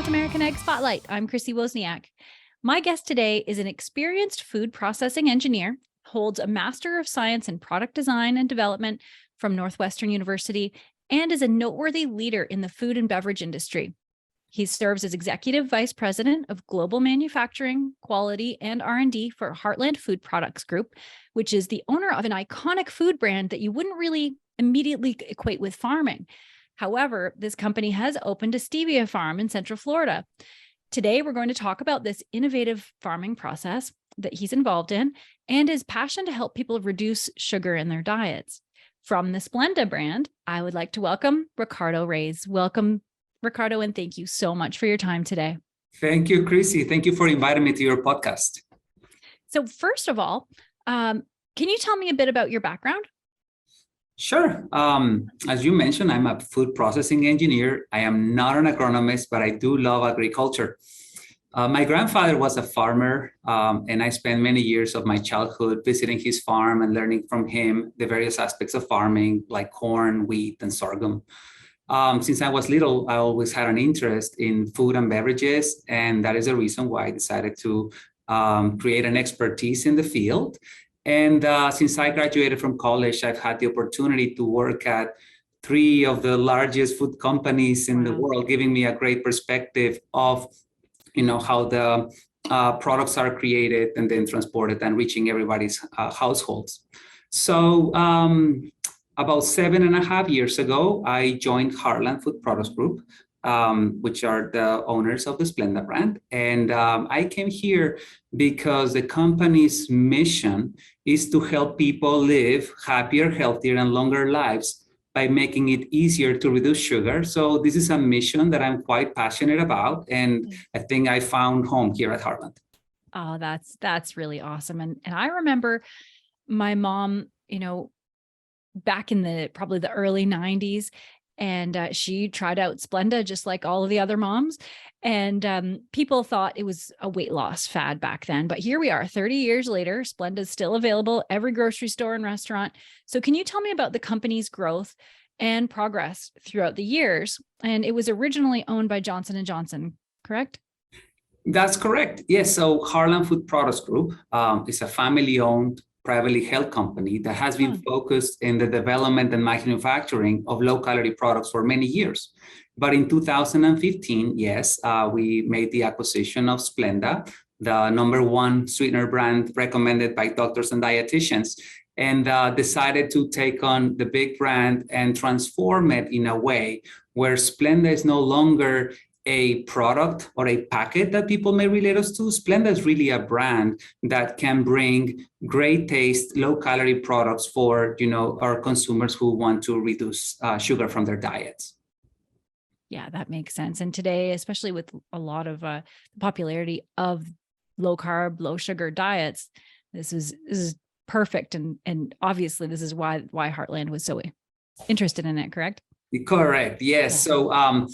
American Egg Spotlight. I'm Chrissy Wozniak. My guest today is an experienced food processing engineer, holds a Master of Science in Product Design and Development from Northwestern University, and is a noteworthy leader in the food and beverage industry. He serves as Executive Vice President of Global Manufacturing, Quality, and R&D for Heartland Food Products Group, which is the owner of an iconic food brand that you wouldn't really immediately equate with farming. However, this company has opened a stevia farm in Central Florida. Today, we're going to talk about this innovative farming process that he's involved in and his passion to help people reduce sugar in their diets. From the Splenda brand, I would like to welcome Ricardo Reyes. Welcome, Ricardo, and thank you so much for your time today. Thank you, Chrissy. Thank you for inviting me to your podcast. So first of all, can you tell me a bit about your background? Sure. As you mentioned, I'm a food processing engineer. I am not an agronomist, but I do love agriculture. My grandfather was a farmer, and I spent many years of my childhood visiting his farm and learning from him the various aspects of farming, like corn, wheat, and sorghum. Since I was little, I always had an interest in food and beverages, and that is the reason why I decided to create an expertise in the field. And since I graduated from college, I've had the opportunity to work at 3 of the largest food companies in the world, giving me a great perspective of, how the products are created and then transported and reaching everybody's households. So about 7.5 years ago, I joined Heartland Food Products Group, which are the owners of the Splenda Brand. And I came here because the company's mission is to help people live happier, healthier, and longer lives by making it easier to reduce sugar. So this is a mission that I'm quite passionate about, and I think I found home here at Heartland. Oh, that's really awesome. And I remember my mom, back in probably the early 90s, and she tried out Splenda just like all of the other moms. And people thought it was a weight loss fad back then. But here we are 30 years later, Splenda is still available every grocery store and restaurant. So can you tell me about the company's growth and progress throughout the years? And it was originally owned by Johnson & Johnson, correct? That's correct. Yes. So Heartland Food Products Group is a family-owned, privately held company that has been focused in the development and manufacturing of low-calorie products for many years. But in 2015, yes, we made the acquisition of Splenda, the #1 sweetener brand recommended by doctors and dietitians, and decided to take on the big brand and transform it in a way where Splenda is no longer a product or a packet that people may relate us to. Splenda is really a brand that can bring great taste, low-calorie products for our consumers who want to reduce sugar from their diets. Yeah, that makes sense. And today, especially with a lot of the popularity of low carb, low sugar diets, this is perfect. And obviously, this is why Heartland was so interested in it. Correct? Correct. Yes. Yeah. So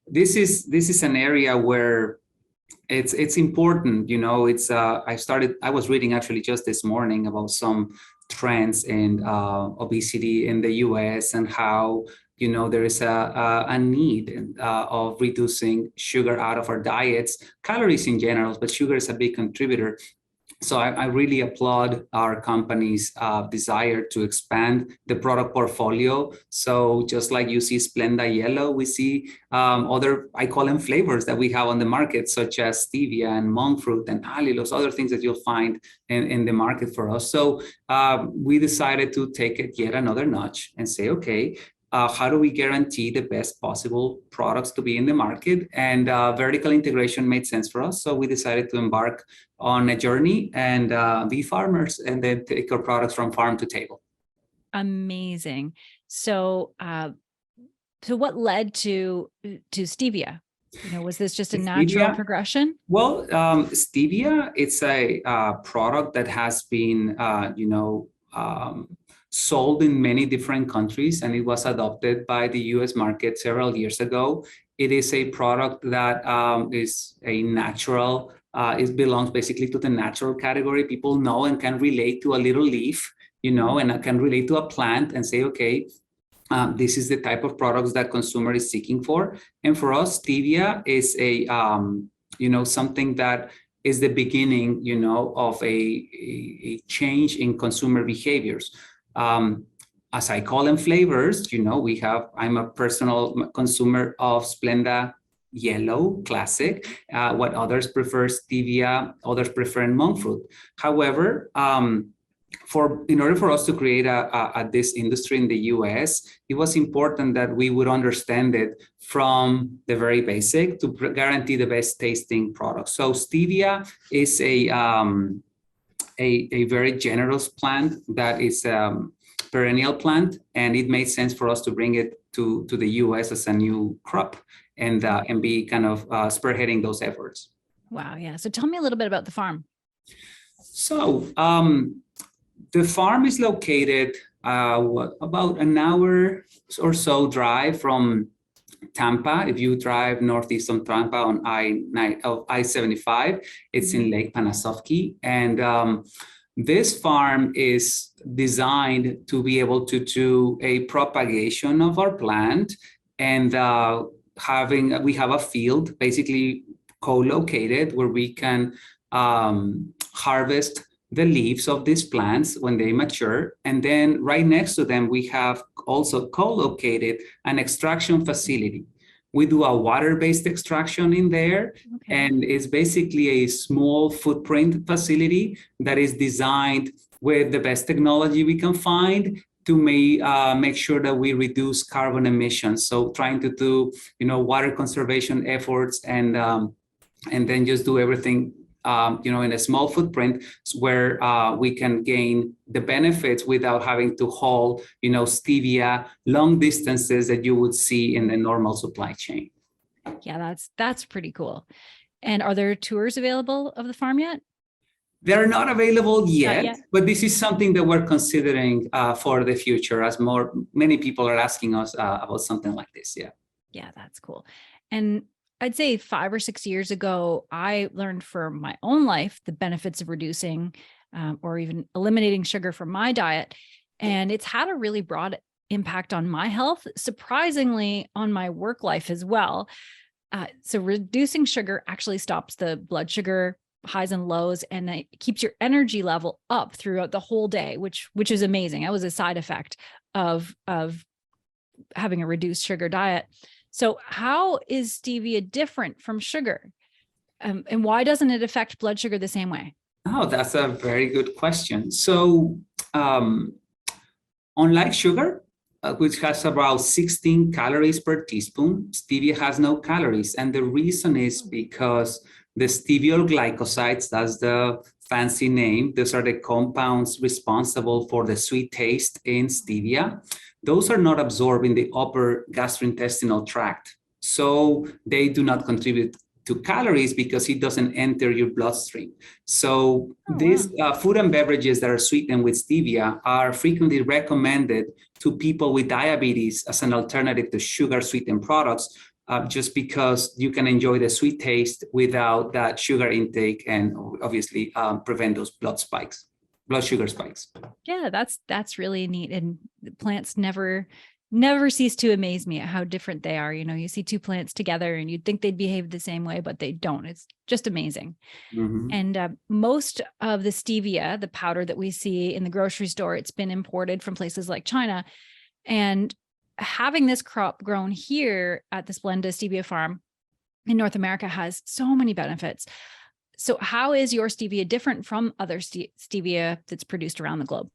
this is an area where it's important. I was reading actually just this morning about some trends in obesity in the US and how there is a need of reducing sugar out of our diets, calories in general, but sugar is a big contributor. So I really applaud our company's desire to expand the product portfolio. So just like you see Splenda Yellow, we see other, I call them flavors that we have on the market, such as stevia and monk fruit and allulose, other things that you'll find in the market for us. So we decided to take it yet another notch and say, okay, how do we guarantee the best possible products to be in the market? And vertical integration made sense for us. So we decided to embark on a journey and be farmers and then take our products from farm to table. Amazing. So, so what led to stevia? Was this just a natural progression? Well, stevia, it's a product that has been, sold in many different countries, and it was adopted by the US market several years ago. It is a product that is a natural, it belongs basically to the natural category. People know and can relate to a little leaf, and can relate to a plant and say, okay, This is the type of products that consumer is seeking for. And for us, stevia is a, something that is the beginning, of a change in consumer behaviors. As I call them flavors, I'm a personal consumer of Splenda Yellow Classic. What others prefer stevia, others prefer monk fruit. However, in order for us to create this industry in the US, it was important that we would understand it from the very basic to guarantee the best tasting product. So stevia is a very generous plant that is perennial plant, and it made sense for us to bring it to the US as a new crop and be kind of spearheading those efforts. Wow, yeah. So tell me a little bit about the farm. So the farm is located about an hour or so drive from Tampa. If you drive northeast of Tampa on I-75, it's in Lake Panasoffkee. And this farm is designed to be able to do a propagation of our plant, and we have a field basically co-located where we can harvest the leaves of these plants when they mature. And then right next to them, we have also co-located an extraction facility. We do a water-based extraction in there, and it's basically a small footprint facility that is designed with the best technology we can find to make sure that we reduce carbon emissions. So trying to do, water conservation efforts and then just do everything in a small footprint where we can gain the benefits without having to haul, stevia long distances that you would see in the normal supply chain. Yeah, that's pretty cool. And are there tours available of the farm yet? They're not available yet, but this is something that we're considering for the future, as many people are asking us about something like this. Yeah. Yeah, that's cool. And I'd say 5 or 6 years ago, I learned for my own life the benefits of reducing or even eliminating sugar from my diet. And it's had a really broad impact on my health, surprisingly on my work life as well. So reducing sugar actually stops the blood sugar highs and lows, and it keeps your energy level up throughout the whole day, which is amazing. That was a side effect of having a reduced sugar diet. So how is stevia different from sugar? And why doesn't it affect blood sugar the same way? Oh, that's a very good question. So unlike sugar, which has about 16 calories per teaspoon, stevia has no calories. And the reason is because the steviol glycosides, that's the fancy name, those are the compounds responsible for the sweet taste in stevia. Those are not absorbed in the upper gastrointestinal tract. So they do not contribute to calories because it doesn't enter your bloodstream. So these food and beverages that are sweetened with stevia are frequently recommended to people with diabetes as an alternative to sugar sweetened products, just because you can enjoy the sweet taste without that sugar intake and obviously prevent those blood sugar spikes. Yeah, that's really neat. And plants never cease to amaze me at how different they are. You see two plants together and you'd think they'd behave the same way, but they don't. It's just amazing. Mm-hmm. And most of the stevia, the powder that we see in the grocery store, it's been imported from places like China. And having this crop grown here at the Splenda Stevia Farm in North America has so many benefits. So how is your stevia different from other stevia that's produced around the globe?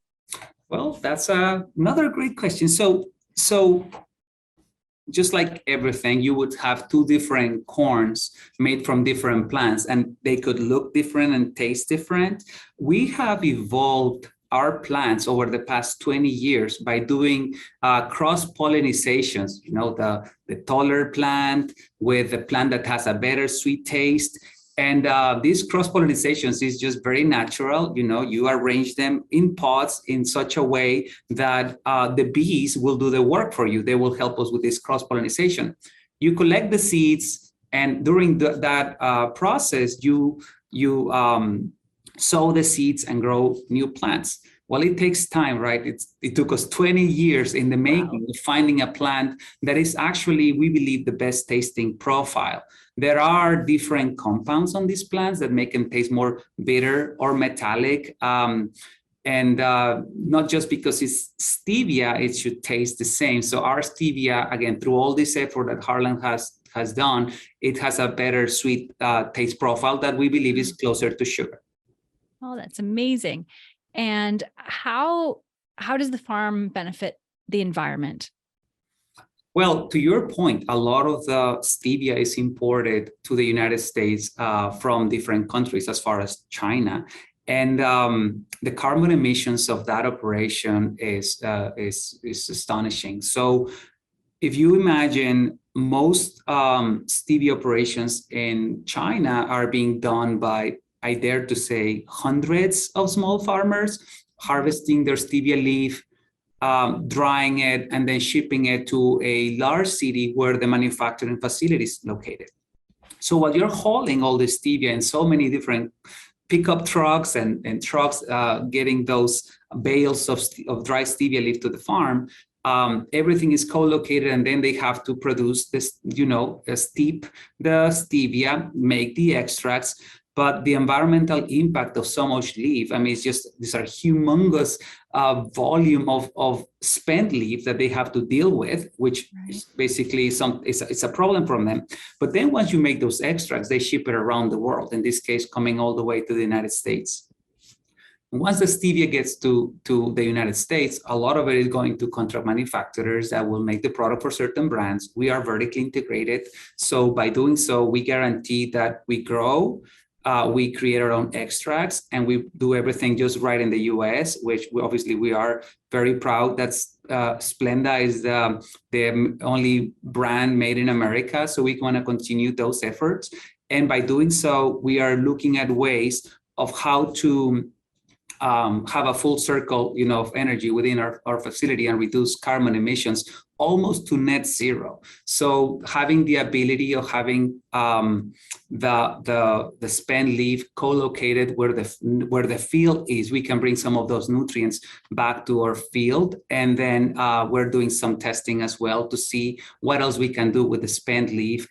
Well, that's another great question. So just like everything, you would have two different corns made from different plants, and they could look different and taste different. We have evolved our plants over the past 20 years by doing cross-pollinizations, the taller plant with the plant that has a better sweet taste. And these cross-pollinizations is just very natural. You arrange them in pots in such a way that the bees will do the work for you. They will help us with this cross-pollinization. You collect the seeds, and during that process, you sow the seeds and grow new plants. Well, it takes time, right? It took us 20 years in the making of finding a plant that is actually, we believe, the best tasting profile. There are different compounds on these plants that make them taste more bitter or metallic. And not just because it's stevia, it should taste the same. So our stevia, again, through all this effort that Heartland has done, it has a better sweet taste profile that we believe is closer to sugar. Oh, that's amazing. And how does the farm benefit the environment? Well, to your point, a lot of the stevia is imported to the United States from different countries, as far as China. And the carbon emissions of that operation is astonishing. So if you imagine, most stevia operations in China are being done by, I dare to say, hundreds of small farmers harvesting their stevia leaf, drying it, and then shipping it to a large city where the manufacturing facility is located. So while you're hauling all this stevia in so many different pickup trucks and trucks getting those bales of dry stevia leaf to the farm, everything is co-located, and then they have to produce this, steep the stevia, make the extracts. But the environmental impact of so much leaf, I mean, it's just, these are humongous volume of spent leaf that they have to deal with, which is basically it's a problem from them. But then once you make those extracts, they ship it around the world, in this case, coming all the way to the United States. Once the stevia gets to the United States, a lot of it is going to contract manufacturers that will make the product for certain brands. We are vertically integrated. So by doing so, we guarantee that we grow, we create our own extracts, and we do everything just right in the US, which we are very proud. That's Splenda is the only brand made in America. So we want to continue those efforts. And by doing so, we are looking at ways of how to have a full circle, of energy within our facility and reduce carbon emissions almost to net zero. So having the ability of having the spent leaf co-located where the field is, we can bring some of those nutrients back to our field. And then we're doing some testing as well to see what else we can do with the spent leaf.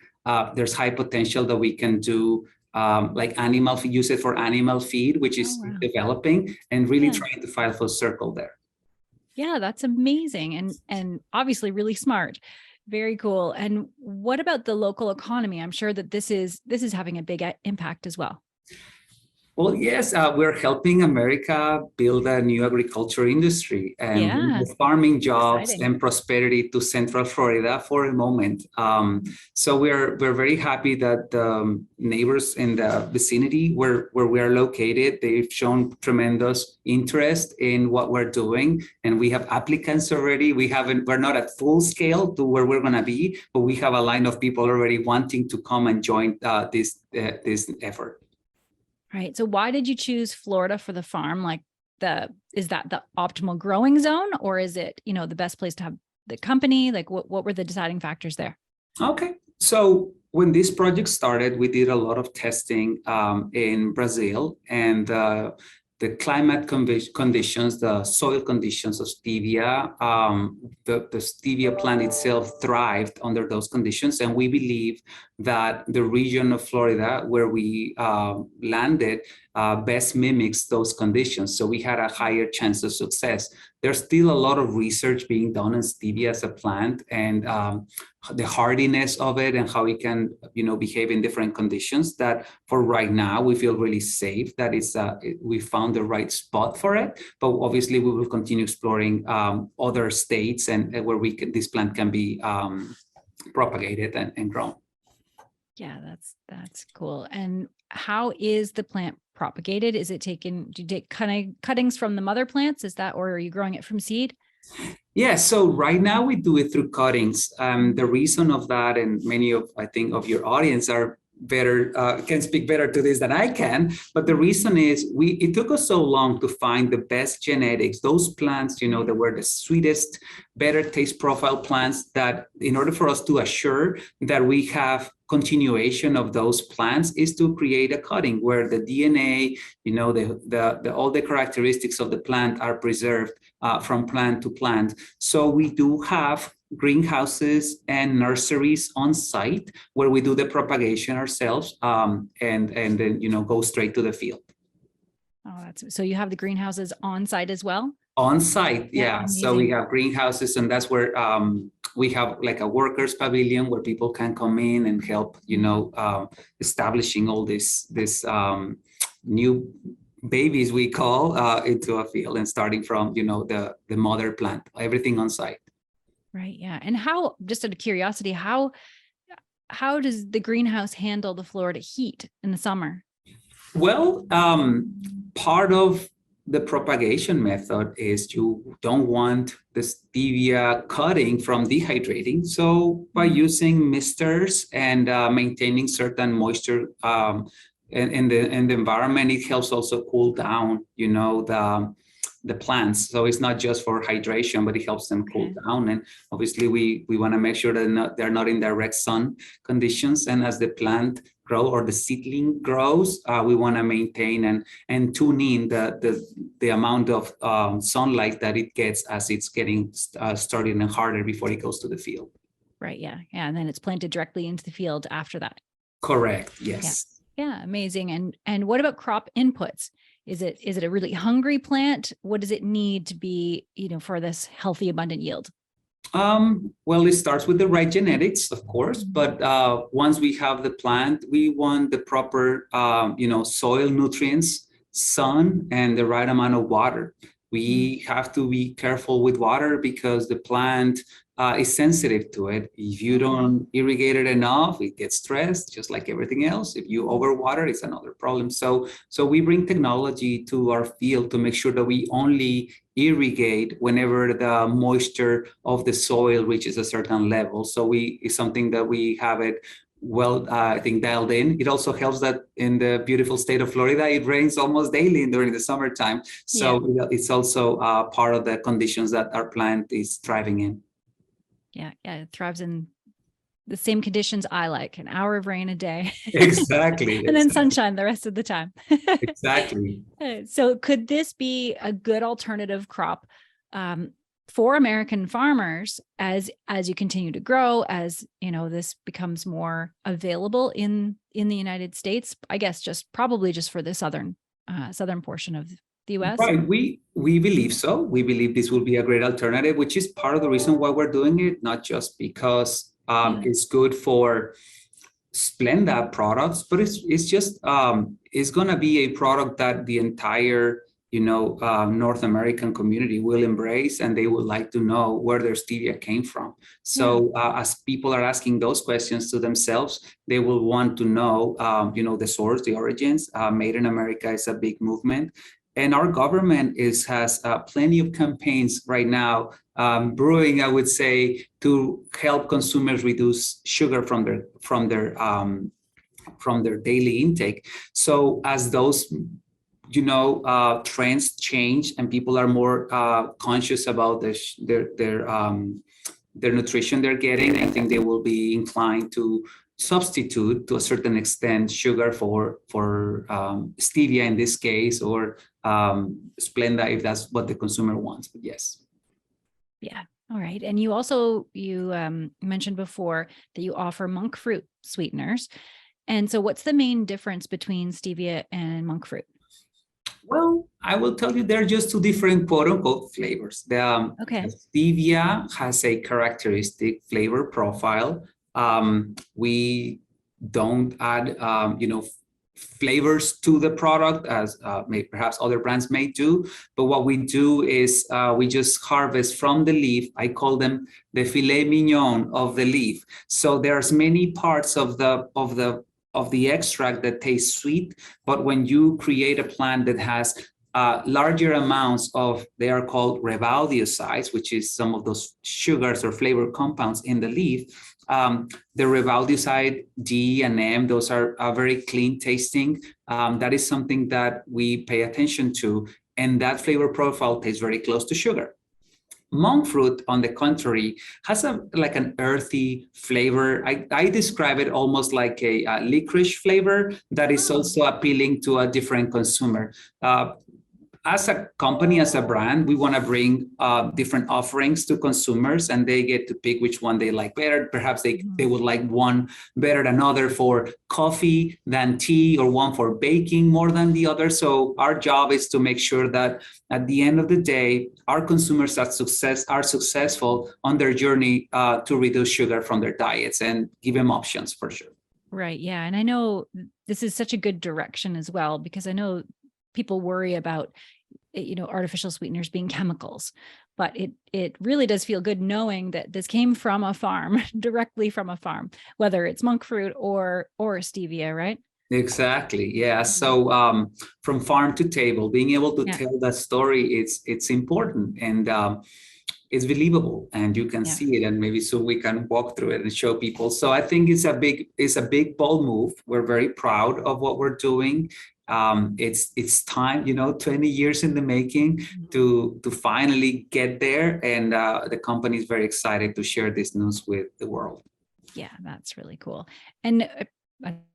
There's high potential that we can do like use it for animal feed, which is developing, and really trying to find a full circle there. Yeah, that's amazing. And obviously really smart. Very cool. And what about the local economy? I'm sure that this is having a big impact as well. Well, yes, we're helping America build a new agriculture industry and farming jobs and prosperity to Central Florida for a moment. So we're very happy that the neighbors in the vicinity where we are located, they've shown tremendous interest in what we're doing, and we have applicants already. We're not at full scale to where we're going to be, but we have a line of people already wanting to come and join this effort. Right. So why did you choose Florida for the farm? Like is that the optimal growing zone, or is it, the best place to have the company? Like what were the deciding factors there? Okay. So when this project started, we did a lot of testing in Brazil, and the climate conditions, the soil conditions of stevia, the stevia plant itself thrived under those conditions. And we believe that the region of Florida where we landed best mimics those conditions. So we had a higher chance of success. There's still a lot of research being done on stevia as a plant, and the hardiness of it and how it can, behave in different conditions, that for right now, we feel really safe that we found the right spot for it. But obviously we will continue exploring other states and where this plant can be propagated and grown. Yeah, that's cool. And how is the plant propagated? Is it do you take cuttings from the mother plants? Or are you growing it from seed? Yeah, so right now we do it through cuttings. The reason of that, and many of your audience are better, can speak better to this than I can, but the reason is it took us so long to find the best genetics, those plants, that were the sweetest, better taste profile plants, that in order for us to assure that we have continuation of those plants is to create a cutting where the DNA, all the characteristics of the plant are preserved from plant to plant. So we do have greenhouses and nurseries on site where we do the propagation ourselves, and then go straight to the field. Oh, so you have the greenhouses on site as well? On site, yeah. Amazing. So we have greenhouses, and that's where we have like a workers pavilion where people can come in and help, establishing all this new babies we call into a field, and starting from the mother plant, everything on site. Right. Yeah. And how, just out of curiosity, how does the greenhouse handle the Florida heat in the summer? Well, part of the propagation method is you don't want the stevia cutting from dehydrating. So by using misters and maintaining certain moisture in the environment, it helps also cool down, the plants. So it's not just for hydration, but it helps them cool down. And obviously we want to make sure that they're not in direct sun conditions. And as the plant grow or the seedling grows, we want to maintain and tune in the amount of sunlight that it gets as it's getting started and harder before it goes to the field. Right. Yeah. Yeah. And then it's planted directly into the field after that. Correct. Yes. Yeah. Amazing. And what about crop inputs? Is it a really hungry plant? What does it need to be, for this healthy, abundant yield? Well, it starts with the right genetics, of course, but once we have the plant, we want the proper, soil nutrients, sun, and the right amount of water. We have to be careful with water because the plant is sensitive to it. If you don't irrigate it enough, it gets stressed, just like everything else. If you overwater, it's another problem. So we bring technology to our field to make sure that we only irrigate whenever the moisture of the soil reaches a certain level. So it's something that we have it I think dialed in. It also helps that in the beautiful state of Florida, it rains almost daily during the summertime. So it's also part of the conditions that our plant is thriving in. Yeah, it thrives in the same conditions I like, an hour of rain a day. Exactly. And then sunshine the rest of the time. Exactly. So could this be a good alternative crop for American farmers as you continue to grow, as this becomes more available in the United States? I guess probably just for the southern portion of the US? Right. We believe so. We believe this will be a great alternative, which is part of the reason why we're doing it, not just because it's good for Splenda products, but it's just it's going to be a product that the entire North American community will embrace, and they would like to know where their stevia came from. So as people are asking those questions to themselves, they will want to know, the source, the origins. Made in America is a big movement. And our government has plenty of campaigns right now brewing, I would say, to help consumers reduce sugar from their daily intake. So as those trends change and people are more conscious about their nutrition they're getting, I think they will be inclined to substitute to a certain extent sugar for stevia in this case, or Splenda if that's what the consumer wants. But yes. Yeah. All right. And you mentioned before that you offer monk fruit sweeteners. And so what's the main difference between stevia and monk fruit? Well, I will tell you they're just two different quote unquote flavors. The stevia has a characteristic flavor profile. We don't add, flavors to the product as perhaps other brands may do. But what we do is we just harvest from the leaf. I call them the filet mignon of the leaf. So there's many parts of the extract that taste sweet, but when you create a plant that has larger amounts of, they are called ribaldicides, which is some of those sugars or flavor compounds in the leaf. The ribaldicide D and M, those are very clean tasting. That is something that we pay attention to, and that flavor profile tastes very close to sugar. Monk fruit, on the contrary, has like an earthy flavor. I describe it almost like a licorice flavor that is also appealing to a different consumer. As a company, as a brand, we want to bring different offerings to consumers, and they get to pick which one they like better. Perhaps they would like one better than other for coffee than tea, or one for baking more than the other. So our job is to make sure that at the end of the day, our consumers are successful on their journey to reduce sugar from their diets and give them options for sure. Right. Yeah. And I know this is such a good direction as well, because I know people worry about, artificial sweeteners being chemicals, but it really does feel good knowing that this came from a farm, directly from a farm, whether it's monk fruit or stevia, right? Exactly. Yeah. So from farm to table, being able to tell that story, it's important, and it's believable, and you can see it, and maybe so we can walk through it and show people. So I think it's a big bold move. We're very proud of what we're doing. It's time, 20 years in the making to finally get there, and the company is very excited to share this news with the world. Yeah, that's really cool. And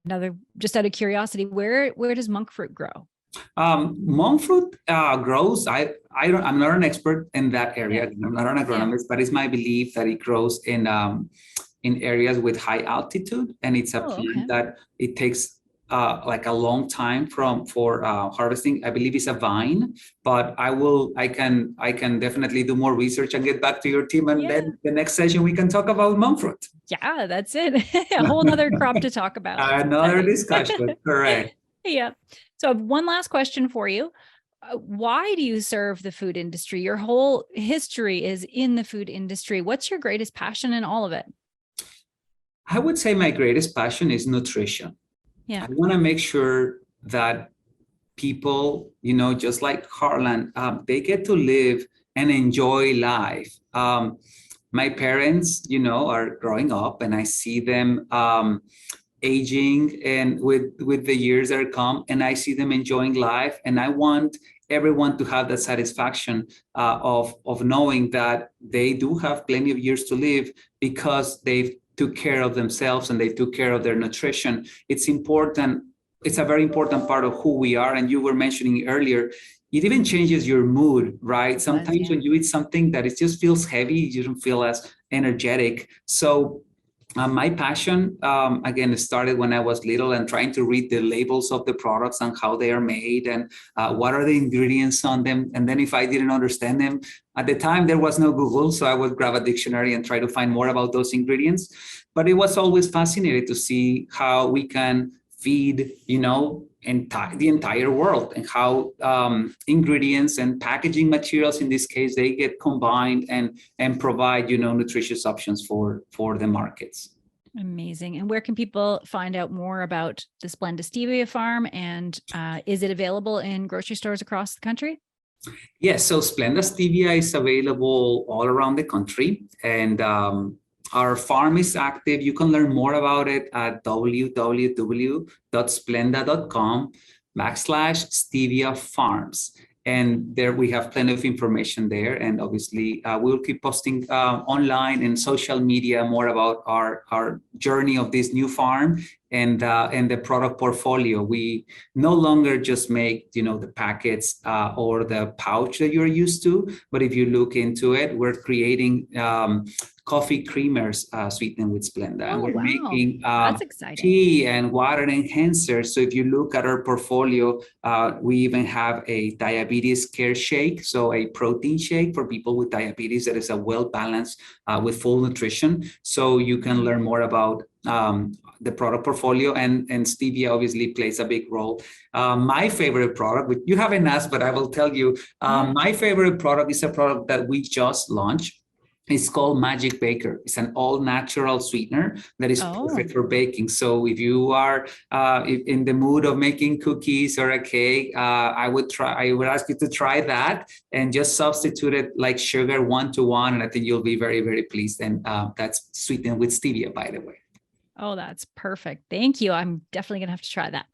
another, just out of curiosity, where does monk fruit grow? Monk fruit grows. I'm not an expert in that area. I'm not an agronomist, but it's my belief that it grows in areas with high altitude, and it's a plant that it takes like a long time for harvesting. I believe it's a vine, but I can definitely do more research and get back to your team, and then the next session we can talk about monk fruit. Yeah, that's it. A whole nother crop to talk about. Another discussion. Correct. Yeah. So I have one last question for you. Why do you serve the food industry? Your whole history is in the food industry. What's your greatest passion in all of it? I would say my greatest passion is nutrition. I want to make sure that people, just like Heartland, they get to live and enjoy life. My parents, are growing up, and I see them aging, and with the years that come, and I see them enjoying life, and I want everyone to have that satisfaction of knowing that they do have plenty of years to live because they've took care of themselves and they took care of their nutrition. It's important. It's a very important part of who we are. And you were mentioning earlier, it even changes your mood, right? Sometimes when you eat something that it just feels heavy, you don't feel as energetic. So my passion, again, started when I was little, and trying to read the labels of the products and how they are made, and what are the ingredients on them. And then if I didn't understand them, at the time there was no Google, so I would grab a dictionary and try to find more about those ingredients. But it was always fascinating to see how we can feed, the entire world, and how ingredients and packaging materials, in this case, they get combined and provide, nutritious options for the markets. Amazing. And where can people find out more about the Splenda Stevia farm? And is it available in grocery stores across the country? Yes. So Splenda Stevia is available all around the country, and our farm is active. You can learn more about it at www.splenda.com/stevia farms. And there we have plenty of information there. And obviously, we'll keep posting online and social media more about our journey of this new farm and the product portfolio. We no longer just make, the packets or the pouch that you're used to, but if you look into it, we're creating coffee creamers sweetened with Splenda. And we're making tea and water enhancers. So if you look at our portfolio, we even have a diabetes care shake, so a protein shake for people with diabetes that is a well-balanced with full nutrition. So you can learn more about the product portfolio, and stevia obviously plays a big role. My favorite product, which you haven't asked, but I will tell you, my favorite product is a product that we just launched. It's called Magic Baker. It's an all-natural sweetener that is perfect for baking. So if you are in the mood of making cookies or a cake, I would ask you to try that and just substitute it like sugar 1-to-1, and I think you'll be very, very pleased. And that's sweetened with stevia, by the way. Oh, that's perfect. Thank you. I'm definitely going to have to try that.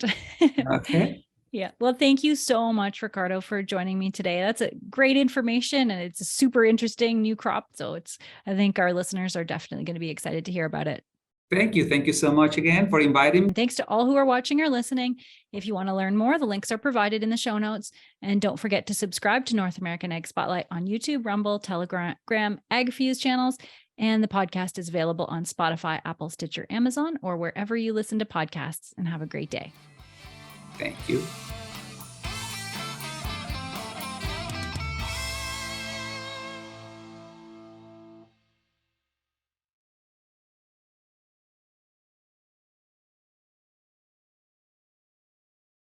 Okay. Yeah. Well, thank you so much, Ricardo, for joining me today. That's a great information and it's a super interesting new crop. So I think our listeners are definitely going to be excited to hear about it. Thank you. Thank you so much again for inviting me. And thanks to all who are watching or listening. If you want to learn more, the links are provided in the show notes. And don't forget to subscribe to North American Ag Spotlight on YouTube, Rumble, Telegram, AgFuse channels. And the podcast is available on Spotify, Apple, Stitcher, Amazon, or wherever you listen to podcasts. And have a great day. Thank you.